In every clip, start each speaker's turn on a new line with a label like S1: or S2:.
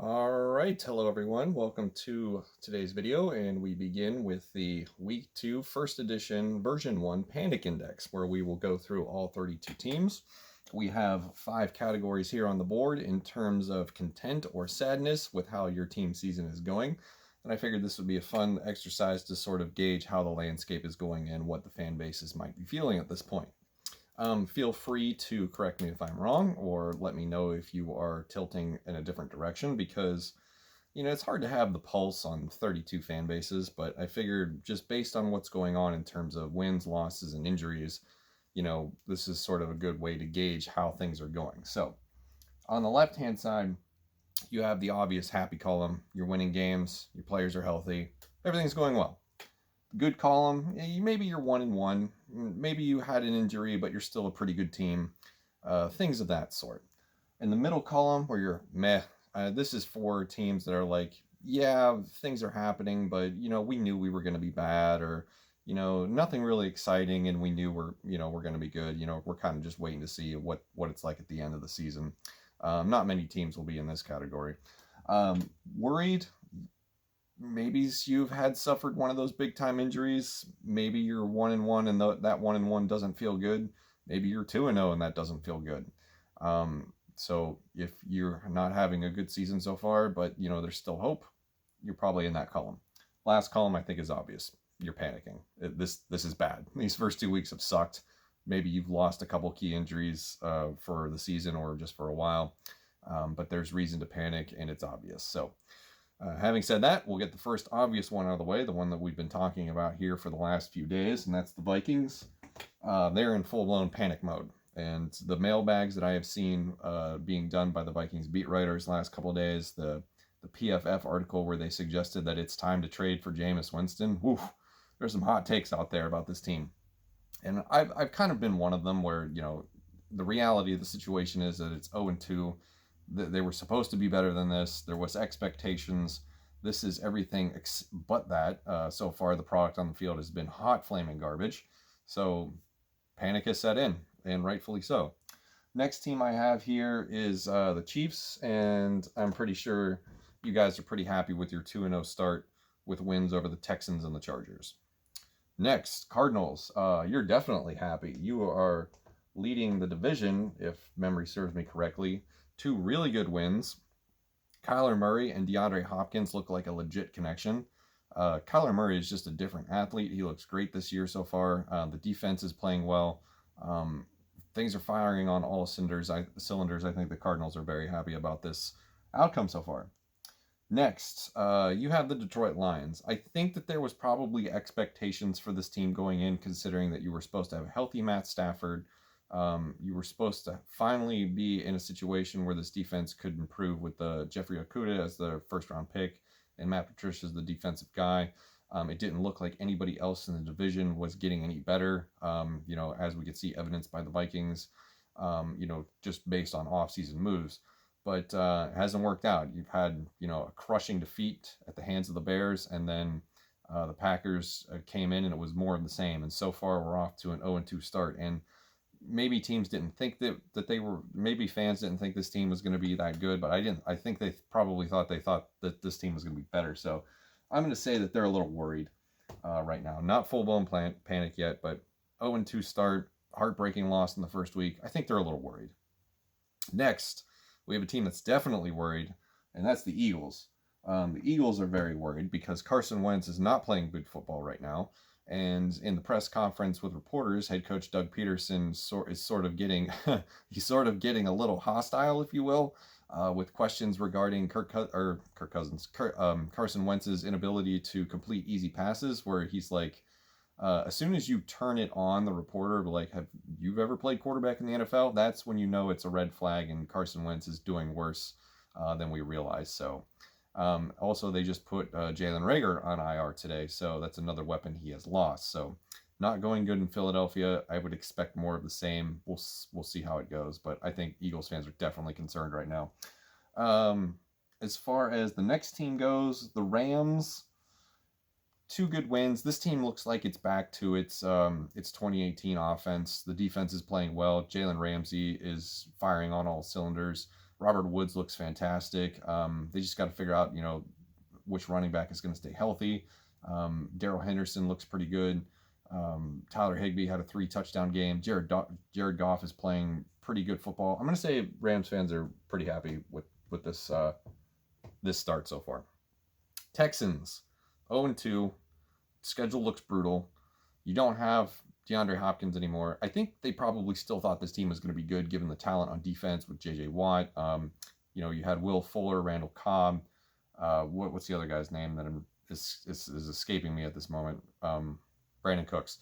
S1: All right, hello everyone. Welcome to today's video, and we begin with the Week 2 First Edition Version 1 Panic Index, where we will go through all 32 teams. We have 5 categories here on the board in terms of content or sadness with how your team season is going. And I figured this would be a fun exercise to sort of gauge how the landscape is going and what the fan bases might be feeling at this point. Feel free to correct me if I'm wrong, or let me know if you are tilting in a different direction, because, it's hard to have the pulse on 32 fan bases, but I figured just based on what's going on in terms of wins, losses, and injuries, this is sort of a good way to gauge how things are going. So, on the left-hand side, you have the obvious happy column. You're winning games, your players are healthy, everything's going well. Good column, maybe you're 1-1, maybe you had an injury, but you're still a pretty good team, things of that sort. In the middle column, where you're meh, this is for teams that are like, yeah, things are happening, but we knew we were going to be bad, or nothing really exciting, and we knew we're going to be good. We're kind of just waiting to see what it's like at the end of the season. Not many teams will be in this category. Worried. Maybe you've suffered one of those big time injuries. Maybe you're 1-1 and that 1-1 doesn't feel good. Maybe you're 2-0 and that doesn't feel good. So if you're not having a good season so far, but there's still hope, you're probably in that column. Last column I think is obvious. You're panicking. This is bad. These first 2 weeks have sucked. Maybe you've lost a couple key injuries for the season or just for a while, but there's reason to panic and it's obvious. So. Having said that, we'll get the first obvious one out of the way, the one that we've been talking about here for the last few days, and that's the Vikings. They're in full-blown panic mode, and the mailbags that I have seen being done by the Vikings beat writers last couple of days, the PFF article where they suggested that it's time to trade for Jameis Winston, there's some hot takes out there about this team. And I've kind of been one of them where, the reality of the situation is that it's 0-2. They were supposed to be better than this. There was expectations. This is everything but that. So far, the product on the field has been hot flaming garbage. So panic has set in, and rightfully so. Next team I have here is the Chiefs, and I'm pretty sure you guys are pretty happy with your 2-0 start with wins over the Texans and the Chargers. Next, Cardinals. You're definitely happy. You are leading the division, if memory serves me correctly. 2 really good wins. Kyler Murray and DeAndre Hopkins look like a legit connection. Kyler Murray is just a different athlete. He looks great this year so far. The defense is playing well. Things are firing on all cylinders. I think the Cardinals are very happy about this outcome so far. Next, you have the Detroit Lions. I think that there was probably expectations for this team going in, considering that you were supposed to have a healthy Matt Stafford. You were supposed to finally be in a situation where this defense could improve with Jeffrey Okudah as the first-round pick and Matt Patricia as the defensive guy. It didn't look like anybody else in the division was getting any better, as we could see evidenced by the Vikings, just based on off-season moves. But it hasn't worked out. You've had, a crushing defeat at the hands of the Bears, and then the Packers came in and it was more of the same. And so far we're off to an 0-2 start. And maybe teams didn't think that they were, maybe fans didn't think this team was going to be that good, but I think they probably thought that this team was going to be better. So I'm going to say that they're a little worried right now. Not full-blown panic yet, but 0-2 start, heartbreaking loss in the first week. I think they're a little worried. Next, we have a team that's definitely worried, and that's the Eagles. The Eagles are very worried because Carson Wentz is not playing good football right now. And in the press conference with reporters, head coach Doug Peterson is sort of getting he's sort of getting a little hostile, if you will, with questions regarding Carson Wentz's inability to complete easy passes, where he's like, as soon as you turn it on, the reporter like, have you ever played quarterback in the NFL? That's when you know it's a red flag and Carson Wentz is doing worse than we realize. So. Also, they just put Jalen Reagor on IR today, so that's another weapon he has lost. So, not going good in Philadelphia. I would expect more of the same. We'll see how it goes, but I think Eagles fans are definitely concerned right now. As far as the next team goes, the Rams, 2 good wins. This team looks like it's back to its 2018 offense. The defense is playing well. Jalen Ramsey is firing on all cylinders. Robert Woods looks fantastic. They just got to figure out, which running back is going to stay healthy. Darrell Henderson looks pretty good. Tyler Higbee had a 3-touchdown game. Jared Goff is playing pretty good football. I'm going to say Rams fans are pretty happy with this this start so far. Texans 0-2. Schedule looks brutal. You don't have DeAndre Hopkins anymore. I think they probably still thought this team was going to be good given the talent on defense with J.J. Watt. You had Will Fuller, Randall Cobb. What's the other guy's name that is escaping me at this moment? Brandon Cooks.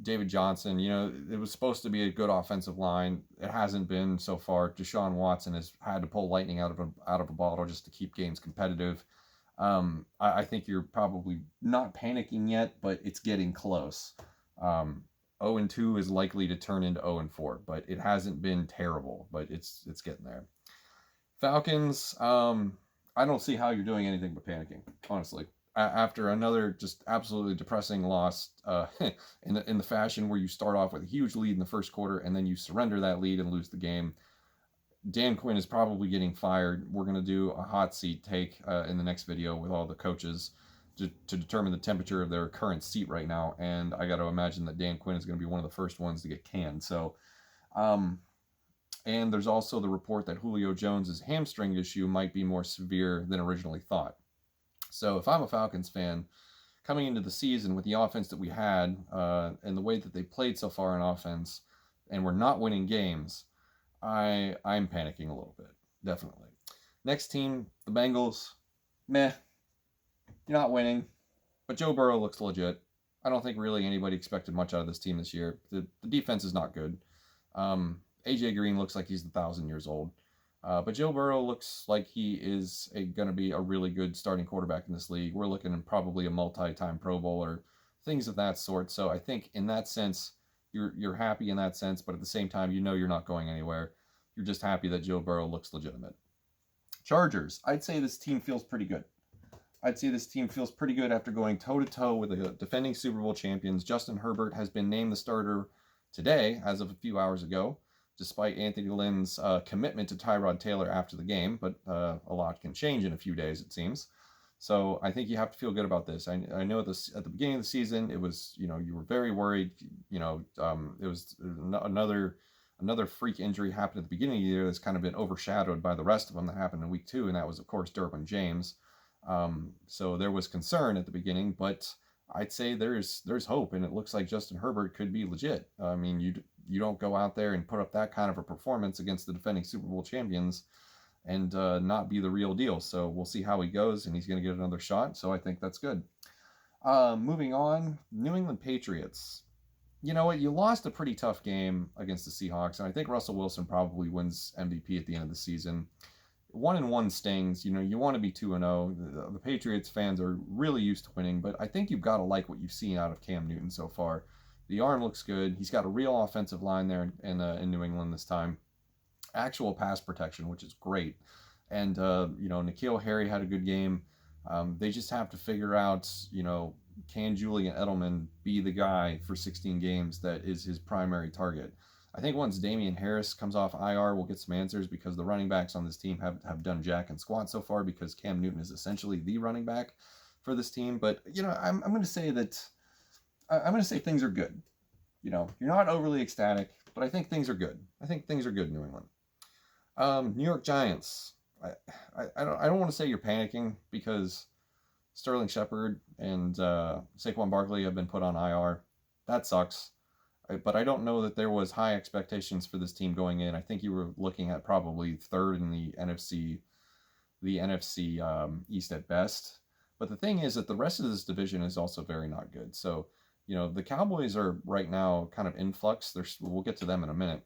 S1: David Johnson. It was supposed to be a good offensive line. It hasn't been so far. Deshaun Watson has had to pull lightning out of a bottle just to keep games competitive. I think you're probably not panicking yet, but it's getting close. 0-2 is likely to turn into 0-4, but it hasn't been terrible, but it's getting there. Falcons, I don't see how you're doing anything but panicking, honestly. After another just absolutely depressing loss in the fashion where you start off with a huge lead in the first quarter and then you surrender that lead and lose the game. Dan Quinn is probably getting fired. We're going to do a hot seat take in the next video with all the coaches to determine the temperature of their current seat right now. And I got to imagine that Dan Quinn is going to be one of the first ones to get canned. So, and there's also the report that Julio Jones' hamstring issue might be more severe than originally thought. So if I'm a Falcons fan, coming into the season with the offense that we had and the way that they played so far in offense, and we're not winning games, I'm panicking a little bit, definitely. Next team, the Bengals. Meh. You're not winning, but Joe Burrow looks legit. I don't think really anybody expected much out of this team this year. The defense is not good. AJ Green looks like he's 1,000 years old. But Joe Burrow looks like he is going to be a really good starting quarterback in this league. We're looking at probably a multi-time Pro Bowler, things of that sort. So I think in that sense, you're happy in that sense, but at the same time, you're not going anywhere. You're just happy that Joe Burrow looks legitimate. Chargers, I'd say this team feels pretty good. After going toe-to-toe with the defending Super Bowl champions. Justin Herbert has been named the starter today, as of a few hours ago, despite Anthony Lynn's commitment to Tyrod Taylor after the game, but a lot can change in a few days, it seems. So I think you have to feel good about this. I know at the beginning of the season, it was, you were very worried. It was another freak injury happened at the beginning of the year that's kind of been overshadowed by the rest of them that happened in week 2, and that was, of course, Derwin James. So there was concern at the beginning, but I'd say there's hope, and it looks like Justin Herbert could be legit. I mean, you don't go out there and put up that kind of a performance against the defending Super Bowl champions and not be the real deal. So we'll see how he goes, and he's going to get another shot. So I think that's good. Moving on, New England Patriots. You know what? You lost a pretty tough game against the Seahawks, and I think Russell Wilson probably wins MVP at the end of the season. 1-1 stings. You want to be 2-0. The Patriots fans are really used to winning, but I think you've got to like what you've seen out of Cam Newton so far. The arm looks good. He's got a real offensive line there in New England this time. Actual pass protection, which is great. And, N'Keal Harry had a good game. They just have to figure out, can Julian Edelman be the guy for 16 games that is his primary target? I think once Damian Harris comes off IR, we'll get some answers because the running backs on this team have done jack and squat so far because Cam Newton is essentially the running back for this team. But, I'm going to say that things are good. You're not overly ecstatic, but I think things are good. New England. New York Giants. I don't want to say you're panicking because Sterling Shepard and Saquon Barkley have been put on IR. That sucks. But I don't know that there was high expectations for this team going in. I think you were looking at probably third in the NFC East at best. But the thing is that the rest of this division is also very not good. So, the Cowboys are right now kind of in flux. We'll get to them in a minute.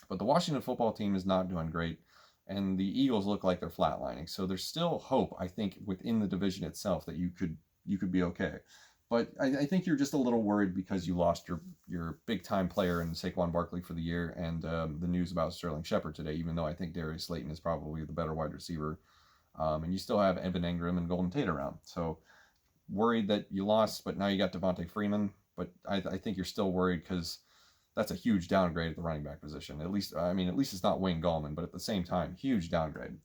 S1: But the Washington football team is not doing great. And the Eagles look like they're flatlining. So there's still hope, I think, within the division itself that you could be okay. But I think you're just a little worried because you lost your big-time player in Saquon Barkley for the year and the news about Sterling Shepard today, even though I think Darius Slayton is probably the better wide receiver. And you still have Evan Ingram and Golden Tate around. So worried that you lost, but now you got Devontae Freeman. But I think you're still worried because that's a huge downgrade at the running back position. At least it's not Wayne Gallman, but at the same time, huge downgrade.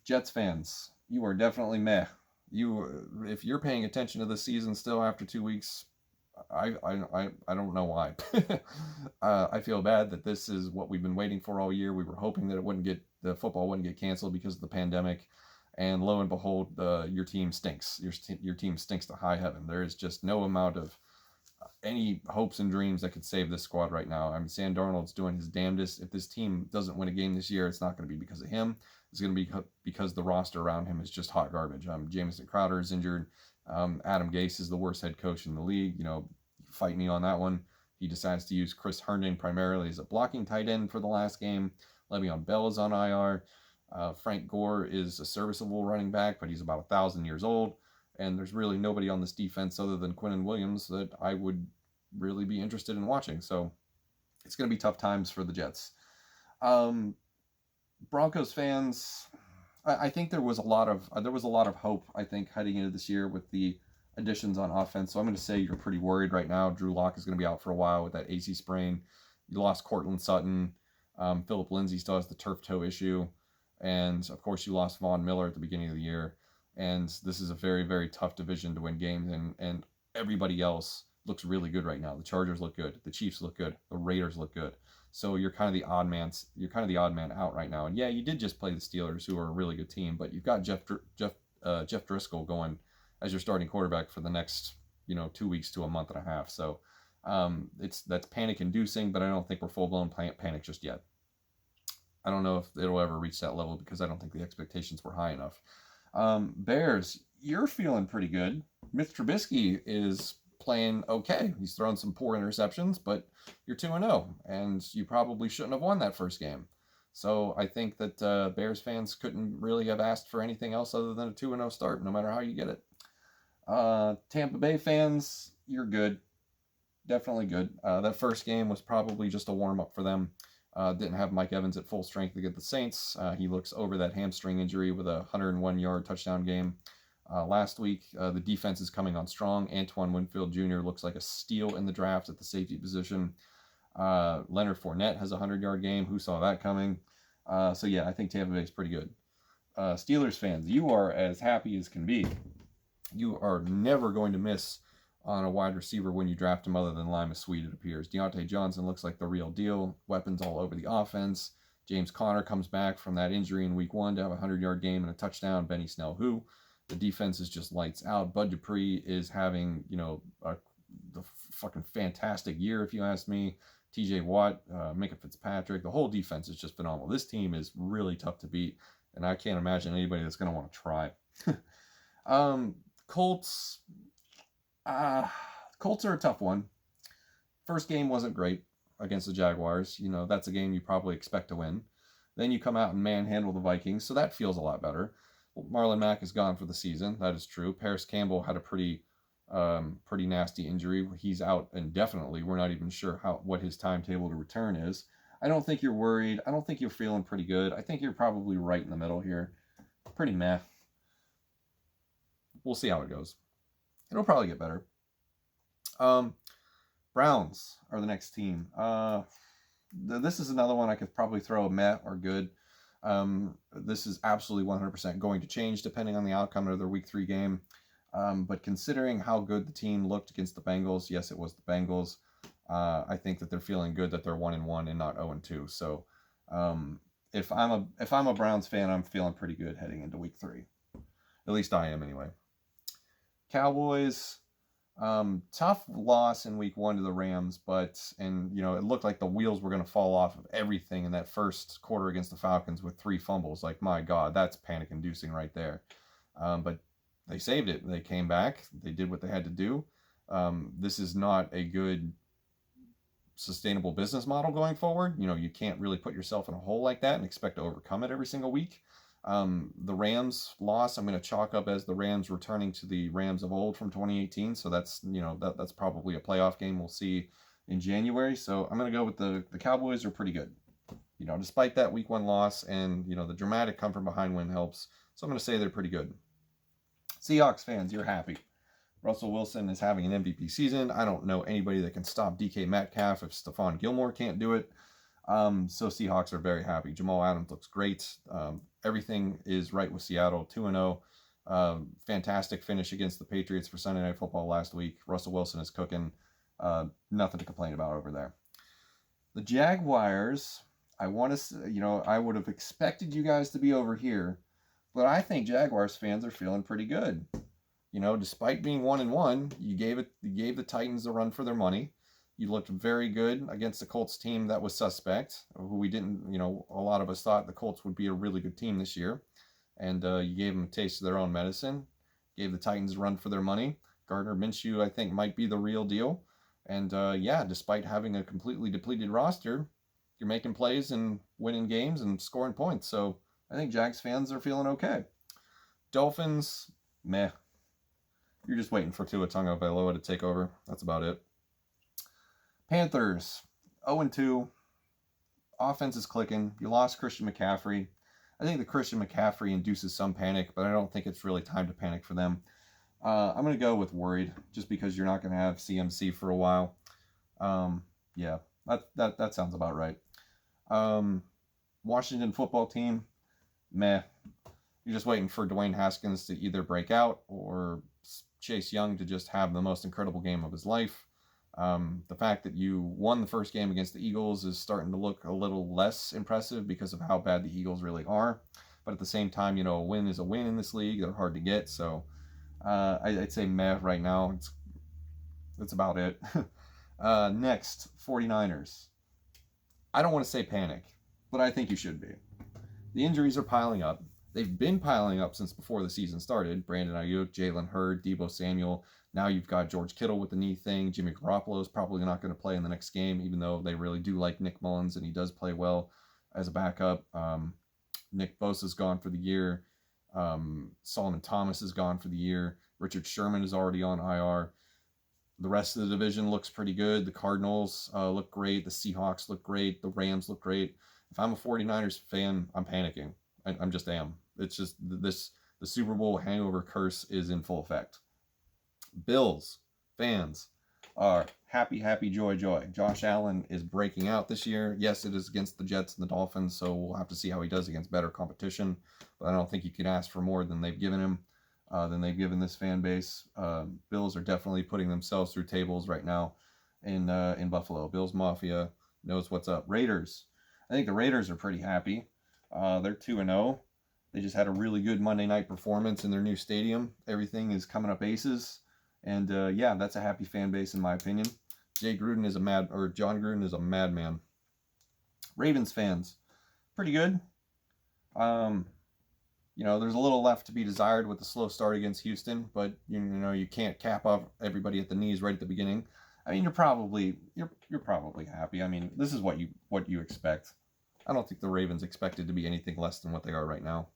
S1: Jets fans, you are definitely meh. If you're paying attention to the season still after 2 weeks, I don't know why. I feel bad that this is what we've been waiting for all year. We were hoping that the football wouldn't get canceled because of the pandemic, and lo and behold, your team stinks. Your team stinks to high heaven. There is just no amount of any hopes and dreams that could save this squad right now. I mean, Sam Darnold's doing his damnedest. If this team doesn't win a game this year, it's not going to be because of him. It's going to be because the roster around him is just hot garbage. Jamison Crowder is injured. Adam Gase is the worst head coach in the league. Fight me on that one. He decides to use Chris Herndon primarily as a blocking tight end for the last game. Le'Veon Bell is on IR. Frank Gore is a serviceable running back, but he's about 1,000 years old. And there's really nobody on this defense other than Quinnen Williams that I would really be interested in watching. So it's going to be tough times for the Jets. Broncos fans, I think there was a lot of hope, I think, heading into this year with the additions on offense. So I'm going to say you're pretty worried right now. Drew Lock is going to be out for a while with that AC sprain. You lost Cortland Sutton. Philip Lindsay still has the turf toe issue. And, of course, you lost Von Miller at the beginning of the year. And this is a very, very tough division to win games. And everybody else looks really good right now. The Chargers look good. The Chiefs look good. The Raiders look good. So you're kind of the odd man. You're kind of the odd man out right now. And yeah, you did just play the Steelers, who are a really good team. But you've got Jeff Driscoll going as your starting quarterback for the next 2 weeks to a month and a half. So that's panic inducing. But I don't think we're full blown panic just yet. I don't know if it'll ever reach that level because I don't think the expectations were high enough. Bears, you're feeling pretty good. Mitch Trubisky is playing okay. He's thrown some poor interceptions, but you're 2-0, and you probably shouldn't have won that first game. So I think that Bears fans couldn't really have asked for anything else other than a 2-0 start, no matter how you get it. Tampa Bay fans, you're good. Definitely good. That first game was probably just a warm-up for them. Didn't have Mike Evans at full strength against the Saints. He looks over that hamstring injury with a 101-yard touchdown game last week. The defense is coming on strong. Antoine Winfield Jr. looks like a steal in the draft at the safety position. Leonard Fournette has a 100-yard game. Who saw that coming? So yeah, I think Tampa Bay is pretty good. Steelers fans, you are as happy as can be. You are never going to miss on a wide receiver when you draft him other than Lima Sweet, it appears. Deontay Johnson looks like the real deal. Weapons all over the offense. James Conner comes back from that injury in week 1 to have a 100-yard game and a touchdown. Benny Snell, who? The defense is just lights out. Bud Dupree is having, the fucking fantastic year, if you ask me. TJ Watt, Micah Fitzpatrick, the whole defense is just phenomenal. This team is really tough to beat, and I can't imagine anybody that's going to want to try. Colts... Colts are a tough one. First game wasn't great against the Jaguars. That's a game you probably expect to win. Then you come out and manhandle the Vikings, so that feels a lot better. Marlon Mack is gone for the season. That is true. Paris Campbell had a pretty nasty injury. He's out indefinitely. We're not even sure what his timetable to return is. I don't think you're worried. I don't think you're feeling pretty good. I think you're probably right in the middle here. Pretty meh. We'll see how it goes. It'll probably get better. Browns are the next team. This is another one I could probably throw a meh or good. This is absolutely 100% going to change depending on the outcome of their week 3 game. But considering how good the team looked against the Bengals, yes, it was the Bengals. I think that they're feeling good that they're 1-1 and not 0-2. So if I'm a Browns fan, I'm feeling pretty good heading into week 3. At least I am anyway. Cowboys, tough loss in week 1 to the Rams, it looked like the wheels were going to fall off of everything in that first quarter against the Falcons with 3 fumbles. Like, my God, that's panic-inducing right there. But they saved it. They came back. They did what they had to do. This is not a good, sustainable business model going forward. You can't really put yourself in a hole like that and expect to overcome it every single week. The Rams loss, I'm going to chalk up as the Rams returning to the Rams of old from 2018. So that's probably a playoff game we'll see in January. So I'm going to go with the Cowboys are pretty good. Despite that week 1 loss and, the dramatic come from behind win helps. So I'm going to say they're pretty good. Seahawks fans, you're happy. Russell Wilson is having an MVP season. I don't know anybody that can stop DK Metcalf if Stephon Gilmore can't do it. So Seahawks are very happy. Jamal Adams looks great. Everything is right with Seattle, 2-0. Fantastic finish against the Patriots for Sunday Night Football last week. Russell Wilson is cooking. Nothing to complain about over there. The Jaguars, I want to, I would have expected you guys to be over here, but I think Jaguars fans are feeling pretty good. Despite being 1-1, you gave the Titans a run for their money. You looked very good against the Colts team that was suspect, who we didn't, a lot of us thought the Colts would be a really good team this year. And you gave them a taste of their own medicine, gave the Titans a run for their money. Gardner Minshew, I think, might be the real deal. And despite having a completely depleted roster, you're making plays and winning games and scoring points. So I think Jags fans are feeling okay. Dolphins, meh. You're just waiting for Tua Tagovailoa to take over. That's about it. Panthers, 0-2. Offense is clicking. You lost Christian McCaffrey. I think the Christian McCaffrey induces some panic, but I don't think it's really time to panic for them. I'm going to go with worried, just because you're not going to have CMC for a while. Yeah, that sounds about right. Washington football team, meh. You're just waiting for Dwayne Haskins to either break out or Chase Young to just have the most incredible game of his life. The fact that you won the first game against the Eagles is starting to look a little less impressive because of how bad the Eagles really are. But at the same time, a win is a win in this league. They're hard to get. So I'd say meh right now. That's about it. Next, 49ers. I don't want to say panic, but I think you should be. The injuries are piling up. They've been piling up since before the season started. Brandon Ayuk, Jalen Hurd, Deebo Samuel. Now you've got George Kittle with the knee thing. Jimmy Garoppolo is probably not going to play in the next game, even though they really do like Nick Mullins, and he does play well as a backup. Nick Bosa's gone for the year. Solomon Thomas is gone for the year. Richard Sherman is already on IR. The rest of the division looks pretty good. The Cardinals look great. The Seahawks look great. The Rams look great. If I'm a 49ers fan, I'm panicking. I'm just am. It's just the Super Bowl hangover curse is in full effect. Bills fans are happy, joy. Josh Allen is breaking out this year. Yes, it is against the Jets and the Dolphins, so we'll have to see how he does against better competition. But I don't think you can ask for more than they've given him, than they've given this fan base. Bills are definitely putting themselves through tables right now in Buffalo. Bills Mafia knows what's up. Raiders. I think the Raiders are pretty happy. They're 2-0. They just had a really good Monday night performance in their new stadium. Everything is coming up aces. And that's a happy fan base in my opinion. John Gruden is a madman. Ravens fans, pretty good. There's a little left to be desired with the slow start against Houston, but you can't cap off everybody at the knees right at the beginning. I mean, you're probably happy. I mean, this is what you expect. I don't think the Ravens expected to be anything less than what they are right now.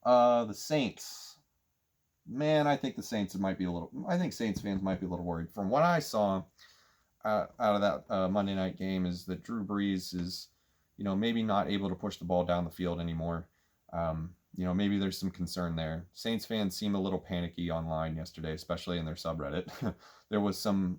S1: The Saints. Man, I think Saints fans might be a little worried. From what I saw out of that Monday night game is that Drew Brees is, maybe not able to push the ball down the field anymore. Maybe there's some concern there. Saints fans seem a little panicky online yesterday, especially in their subreddit. There was some,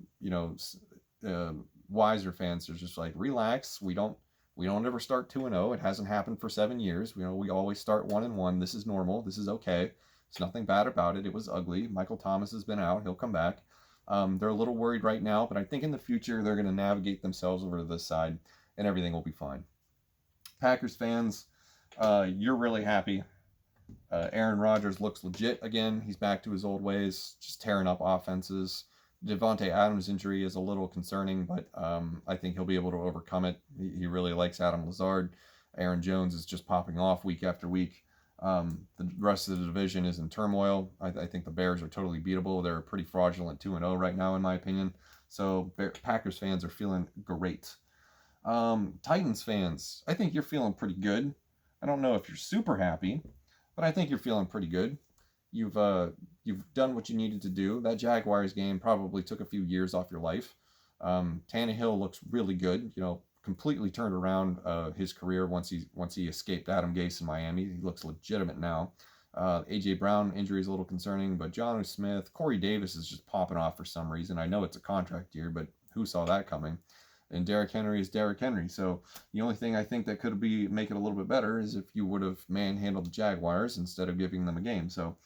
S1: wiser fans who are just like, relax. We don't ever start 2-0. It hasn't happened for 7 years. We always start 1-1. This is normal. This is okay. There's nothing bad about it. It was ugly. Michael Thomas has been out. He'll come back. They're a little worried right now, but I think in the future they're going to navigate themselves over to this side, and everything will be fine. Packers fans, you're really happy. Aaron Rodgers looks legit again. He's back to his old ways, just tearing up offenses. Devontae Adams' injury is a little concerning, but I think he'll be able to overcome it. He really likes Adam Lazard. Aaron Jones is just popping off week after week. The rest of the division is in turmoil. I think the Bears are totally beatable. They're a pretty fraudulent 2-0 right now, in my opinion. So Packers fans are feeling great. Titans fans, I think you're feeling pretty good. I don't know if you're super happy, but I think you're feeling pretty good. You've done what you needed to do. That Jaguars game probably took a few years off your life. Tannehill looks really good. Completely turned around his career once he escaped Adam Gase in Miami. He looks legitimate now. A.J. Brown injury is a little concerning, but Jonnu Smith, Corey Davis is just popping off for some reason. I know it's a contract year, but who saw that coming? And Derrick Henry is Derrick Henry. So the only thing I think that could make it a little bit better is if you would have manhandled the Jaguars instead of giving them a game. So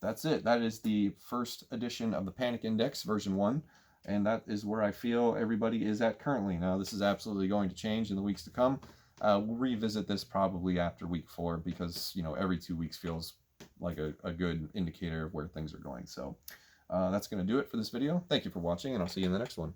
S1: that's it. That is the first edition of the Panic Index version 1. And that is where I feel everybody is at currently. Now, this is absolutely going to change in the weeks to come. We'll revisit this probably after week 4 because, every 2 weeks feels like a good indicator of where things are going. So that's going to do it for this video. Thank you for watching, and I'll see you in the next one.